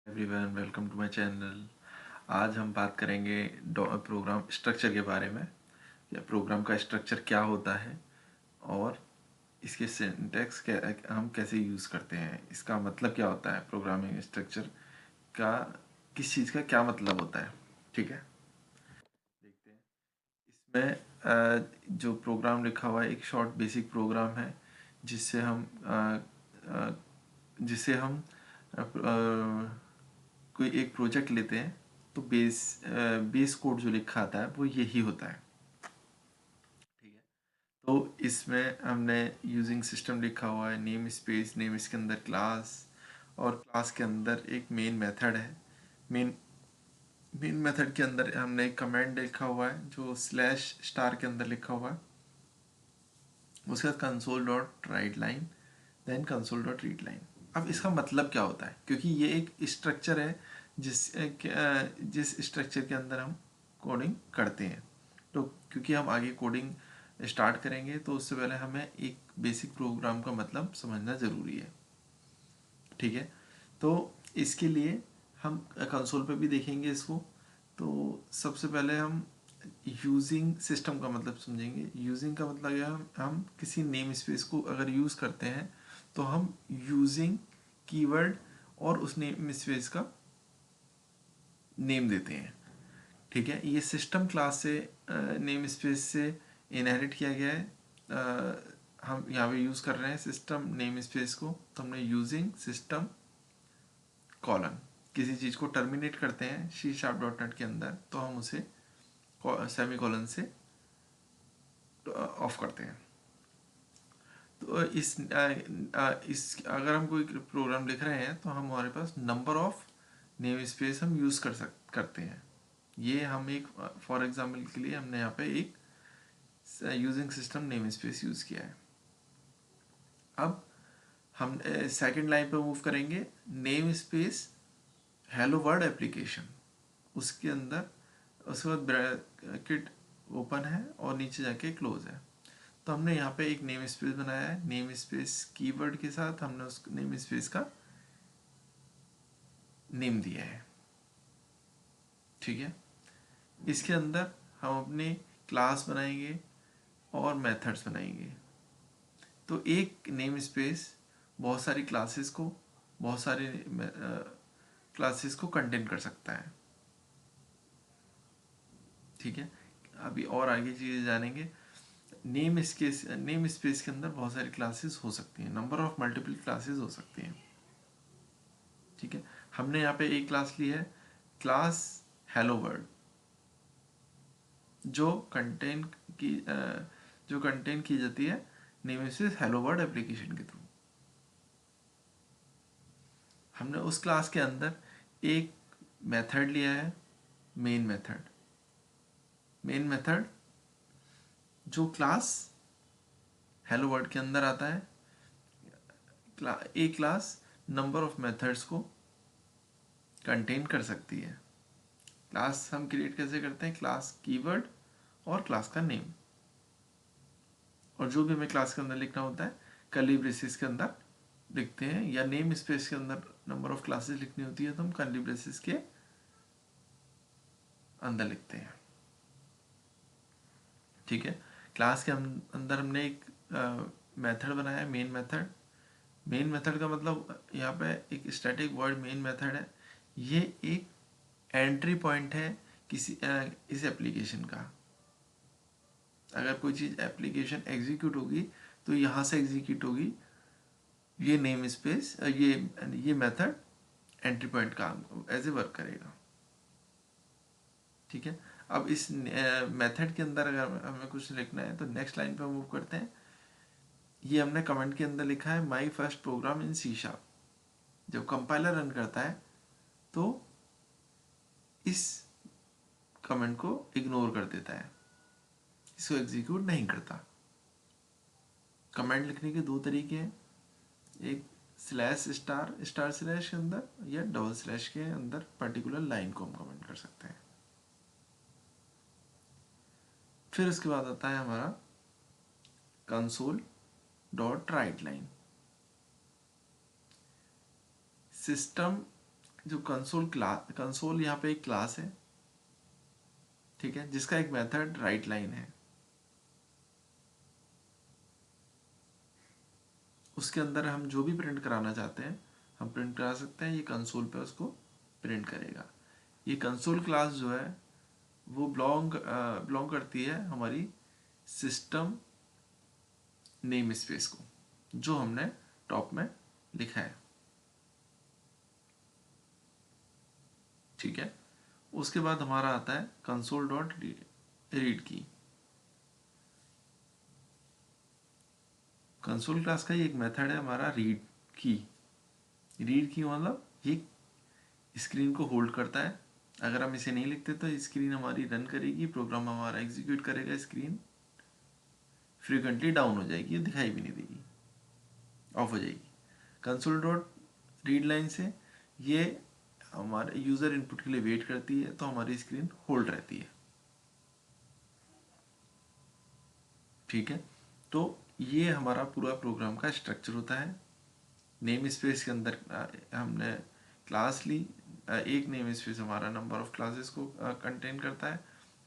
Everyone, welcome to my channel. आज हम बात करेंगे प्रोग्राम स्ट्रक्चर के बारे में, या प्रोग्राम का स्ट्रक्चर क्या होता है और इसके सिंटैक्स हम कैसे यूज़ करते हैं, इसका मतलब क्या होता है, प्रोग्रामिंग स्ट्रक्चर का किस चीज़ का क्या मतलब होता है। ठीक है, देखते हैं। इसमें जो प्रोग्राम लिखा हुआ है एक शॉर्ट बेसिक प्रोग्राम है जिससे हम अ, जिसे हम कोई एक प्रोजेक्ट लेते हैं तो बेस कोड जो लिखा आता है वो यही होता है। ठीक है, तो इसमें हमने यूजिंग सिस्टम लिखा हुआ है, नेम इसके अंदर क्लास, और क्लास के अंदर एक मेन मेथड है। मेन मेन मेथड के अंदर हमने एक कमांड लिखा हुआ है जो स्लैश स्टार के अंदर लिखा हुआ है। उसके बाद console dot write line, then console dot read line. अब इसका मतलब क्या होता है, क्योंकि ये एक स्ट्रक्चर है जिस स्ट्रक्चर के अंदर हम कोडिंग करते हैं। तो क्योंकि हम आगे कोडिंग स्टार्ट करेंगे तो उससे पहले हमें एक बेसिक प्रोग्राम का मतलब समझना ज़रूरी है। ठीक है, तो इसके लिए हम कंसोल पे भी देखेंगे इसको। तो सबसे पहले हम यूजिंग सिस्टम का मतलब समझेंगे। यूजिंग का मतलब यह हम किसी नेम स्पेस को अगर यूज़ करते हैं तो हम यूजिंग कीवर्ड और उस नेम स्पेस का नेम देते हैं। ठीक है, ये सिस्टम क्लास से नेम स्पेस से इनहेरिट किया गया है। हम यहाँ पे यूज़ कर रहे हैं सिस्टम नेम स्पेस को, तो हमने यूजिंग सिस्टम कॉलन किसी चीज़ को टर्मिनेट करते हैं C#.NET के अंदर तो हम उसे सेमी कॉलन से ऑफ करते हैं। तो इस अगर हम कोई प्रोग्राम लिख रहे हैं तो हमारे पास नंबर ऑफ नेम स्पेस हम यूज़ करते हैं। ये हम एक फॉर एग्जांपल के लिए हमने यहाँ पे एक using system name space use किया है। अब हम सेकंड लाइन पे मूव करेंगे, name space hello world application, उसके अंदर उसके बाद ब्रैकेट ओपन है और नीचे जाके क्लोज है। तो हमने यहाँ पे एक नेम स्पेस बनाया है, नेम स्पेस कीवर्ड के साथ हमने उस नेम स्पेस का नेम दिया है। ठीक है, इसके अंदर हम अपने क्लास बनाएंगे और मेथड्स बनाएंगे। तो एक नेम स्पेस बहुत सारी क्लासेस को बहुत सारे क्लासेस को कंटेन कर सकता है। ठीक है, अभी और आगे चीज़ें जानेंगे। नेम स्पेस के अंदर बहुत सारी क्लासेस हो सकती हैं, नंबर ऑफ मल्टीपल क्लासेस हो सकती हैं। ठीक है, हमने यहाँ पे एक क्लास ली है, क्लास हेलो वर्ल्ड, जो कंटेन की जो कंटेन की जाती है name space hello world application के थ्रू। हमने उस क्लास के अंदर एक मेथड लिया है, मेन मेथड। मेन मेथड जो क्लास हेलो वर्ल्ड के अंदर आता है। एक क्लास नंबर ऑफ मेथड्स को कंटेन कर सकती है। क्लास हम क्रिएट कैसे करते हैं, क्लास कीवर्ड और क्लास का नेम, और जो भी हमें क्लास के अंदर लिखना होता है कर्ली ब्रेसेस के अंदर लिखते हैं, या नेम स्पेस के अंदर नंबर ऑफ क्लासेस लिखनी होती है तो हम कर्ली ब्रेसेस के अंदर लिखते हैं। ठीक है, क्लास के अंदर हमने एक मेथड बनाया है, मेन मेथड। मेन मेथड का मतलब यहाँ पे एक स्टैटिक वर्ड मेन मेथड है। ये एक एंट्री पॉइंट है इस एप्लीकेशन का। अगर कोई चीज़ एप्लीकेशन एग्जीक्यूट होगी तो यहाँ से एग्जीक्यूट होगी। ये नेम स्पेस ये मेथड एंट्री पॉइंट काम एज ए वर्क करेगा। ठीक है, अब इस मेथड के अंदर अगर हमें कुछ लिखना है तो नेक्स्ट लाइन पे मूव करते हैं। ये हमने कमेंट के अंदर लिखा है my first program in C#। जब कंपाइलर रन करता है तो इस कमेंट को इग्नोर कर देता है, इसको एग्जीक्यूट नहीं करता। कमेंट लिखने के दो तरीके हैं, एक स्लैश स्टार स्टार स्लैश के अंदर, या डबल स्लैश के अंदर पर्टिकुलर लाइन को हम कमेंट कर सकते हैं। फिर उसके बाद आता है हमारा console dot write line. System जो कंसोल यहाँ पे एक क्लास है, ठीक है, जिसका एक मेथड राइट लाइन है। उसके अंदर हम जो भी प्रिंट कराना चाहते हैं हम प्रिंट करा सकते हैं, ये कंसोल पे उसको प्रिंट करेगा। ये कंसोल क्लास जो है वो बिलोंग करती है हमारी सिस्टम नेम स्पेस को, जो हमने टॉप में लिखा है, ठीक है। उसके बाद हमारा आता है कंसोल डॉट रीड की। कंसोल क्लास का ये एक मेथड है हमारा रीड की। रीड की मतलब ये स्क्रीन को होल्ड करता है। अगर हम इसे नहीं लिखते तो स्क्रीन हमारी रन करेगी, प्रोग्राम हमारा एग्जीक्यूट करेगा, स्क्रीन फ्रीक्वेंटली डाउन हो जाएगी, दिखाई भी नहीं देगी, ऑफ हो जाएगी। कंसोल डॉट रीड लाइन से ये हमारे यूज़र इनपुट के लिए वेट करती है, तो हमारी स्क्रीन होल्ड रहती है, ठीक है। तो ये हमारा पूरा प्रोग्राम का स्ट्रक्चर होता है। नेम स्पेस के अंदर हमने क्लास ली, एक नेम स्पेस हमारा नंबर ऑफ क्लासेस को कंटेन करता है,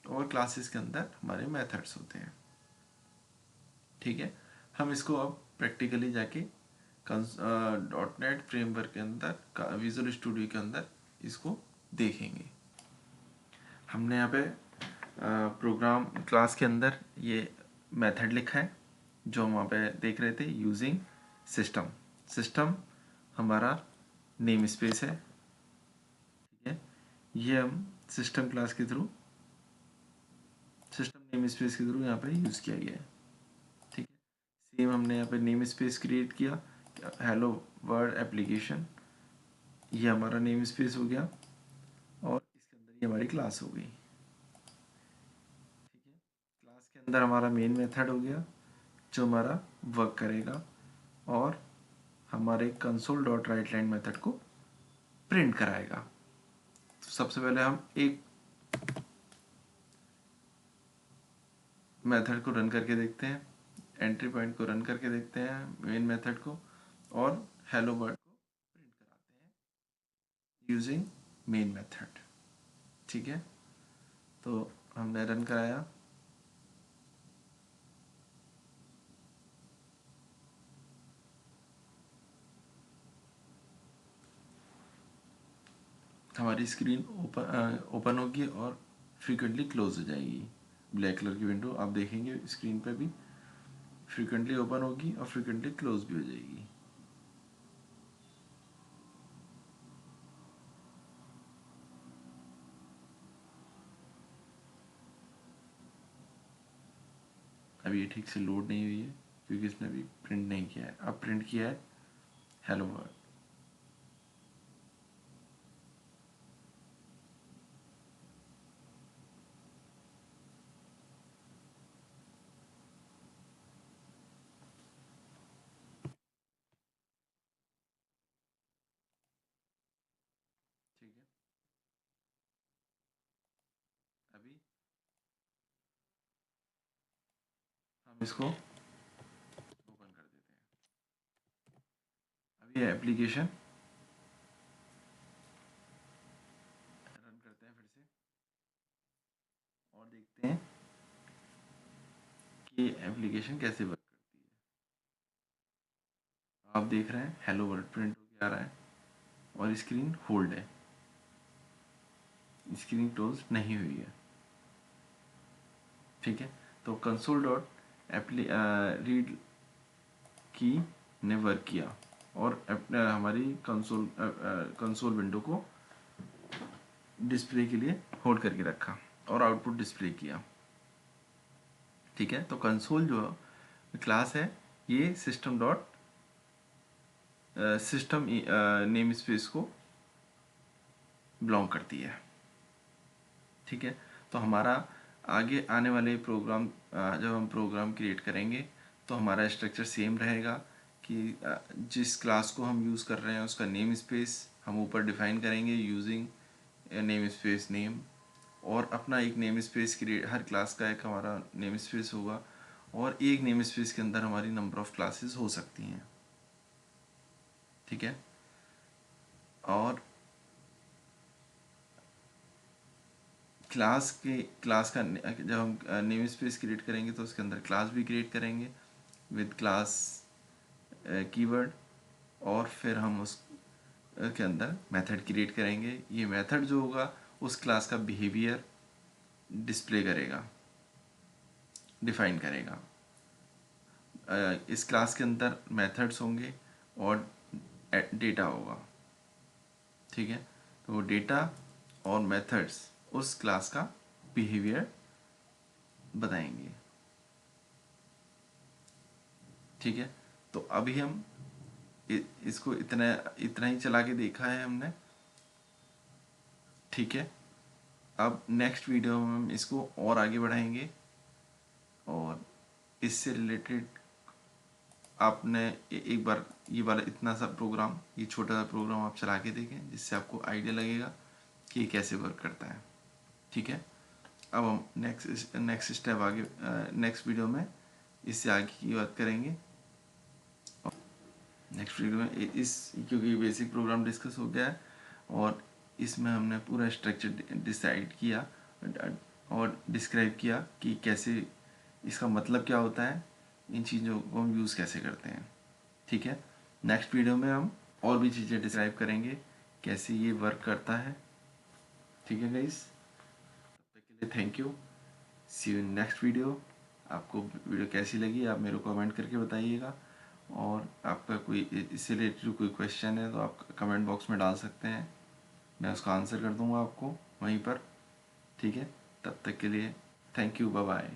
और क्लासेस के अंदर हमारे मेथड्स होते हैं, ठीक है। हम इसको अब प्रैक्टिकली जाके डॉट नेट फ्रेमवर्क के अंदर, विजुअल स्टूडियो के अंदर इसको देखेंगे। हमने यहाँ पे प्रोग्राम क्लास के अंदर ये मेथड लिखा है जो हम वहाँ पे देख रहे थे, यूजिंग सिस्टम। सिस्टम हमारा नेम स्पेस है, ठीक है। ये हम सिस्टम क्लास के थ्रू, सिस्टम नेम स्पेस के थ्रू यहाँ पे यूज़ किया गया है, ठीक है। सेम हमने यहाँ पे नेम स्पेस क्रिएट किया, हेलो वर्ड एप्लीकेशन, ये हमारा नेम स्पेस हो गया, और इसके अंदर ये हमारी क्लास हो गई, ठीक है। क्लास के अंदर हमारा मेन मेथड हो गया जो हमारा वर्क करेगा और हमारे console dot write line method को प्रिंट कराएगा। तो सबसे पहले हम एक मेथड को रन करके देखते हैं, एंट्री पॉइंट को रन करके देखते हैं मेन मेथड को, और हेलो वर्ड को प्रिंट कराते हैं यूजिंग मेन मेथड, ठीक है। तो हमने रन कराया, हमारी स्क्रीन ओपन होगी और फ्रीक्वेंटली क्लोज हो जाएगी। ब्लैक कलर की विंडो आप देखेंगे स्क्रीन पे भी फ्रीक्वेंटली ओपन होगी और फ्रीक्वेंटली क्लोज भी हो जाएगी। अभी ये ठीक से लोड नहीं हुई है क्योंकि इसने अभी प्रिंट नहीं किया है। अब प्रिंट किया है हेलो वर्ड, ठीक है। अभी हम इसको ओपन कर देते हैं। अभी एप्लीकेशन रन करते हैं फिर से और देखते हैं कि एप्लीकेशन कैसे वर्क करती है। आप देख रहे हैं हेलो वर्ड प्रिंट होकर आ रहा है और स्क्रीन होल्ड है, स्क्रीन क्लोज नहीं हुई है, ठीक है। तो कंसोल डॉट रीड की ने वर्क किया और हमारी कंसोल विंडो को डिस्प्ले के लिए होल्ड करके रखा और आउटपुट डिस्प्ले किया, ठीक है। तो कंसोल जो क्लास है ये सिस्टम नेम स्पेस को बिलोंग करती है, ठीक है। तो हमारा आगे आने वाले प्रोग्राम, जब हम प्रोग्राम क्रिएट करेंगे तो हमारा स्ट्रक्चर सेम रहेगा कि जिस क्लास को हम यूज़ कर रहे हैं उसका नेम स्पेस हम ऊपर डिफाइन करेंगे यूजिंग नेम स्पेस नेम, और अपना एक नेम स्पेस क्रिएट, हर क्लास का एक हमारा नेम स्पेस होगा और एक नेम स्पेस के अंदर हमारी नंबर ऑफ़ क्लासेस हो सकती हैं, ठीक है। और क्लास का जब हम नेम स्पेस क्रिएट करेंगे तो उसके अंदर क्लास भी क्रिएट करेंगे विद क्लास कीवर्ड, और फिर हम उस के अंदर मेथड क्रिएट करेंगे। ये मेथड जो होगा उस क्लास का बिहेवियर डिस्प्ले करेगा, डिफाइन करेगा। इस क्लास के अंदर मेथड्स होंगे और डेटा होगा, ठीक है। तो वो डेटा और मेथड्स उस क्लास का बिहेवियर बताएंगे, ठीक है। तो अभी हम इसको इतना इतना ही चला के देखा है हमने, ठीक है। अब नेक्स्ट वीडियो में हम इसको और आगे बढ़ाएंगे और इससे रिलेटेड आपने एक बार ये वाला इतना सा प्रोग्राम, ये छोटा सा प्रोग्राम आप चला के देखें जिससे आपको आइडिया लगेगा कि ये कैसे वर्क करता है, ठीक है। अब हम नेक्स्ट स्टेप आगे नेक्स्ट वीडियो में इससे आगे की बात करेंगे। नेक्स्ट वीडियो में क्योंकि बेसिक प्रोग्राम डिस्कस हो गया है और इसमें हमने पूरा स्ट्रक्चर डिसाइड किया और डिस्क्राइब किया कि कैसे इसका मतलब क्या होता है, इन चीज़ों को हम यूज़ कैसे करते हैं, ठीक है। नेक्स्ट वीडियो में हम और भी चीज़ें डिस्क्राइब करेंगे कैसे ये वर्क करता है, ठीक है गाइस। तब तक के लिए thank you, see you in next video. आपको वीडियो कैसी लगी आप मेरे को कमेंट करके बताइएगा, और आपका कोई इससे रिलेटेड कोई क्वेश्चन है तो आप कमेंट बॉक्स में डाल सकते हैं, मैं उसका आंसर कर दूंगा आपको वहीं पर, ठीक है। तब तक के लिए थैंक यू, बाय बाय।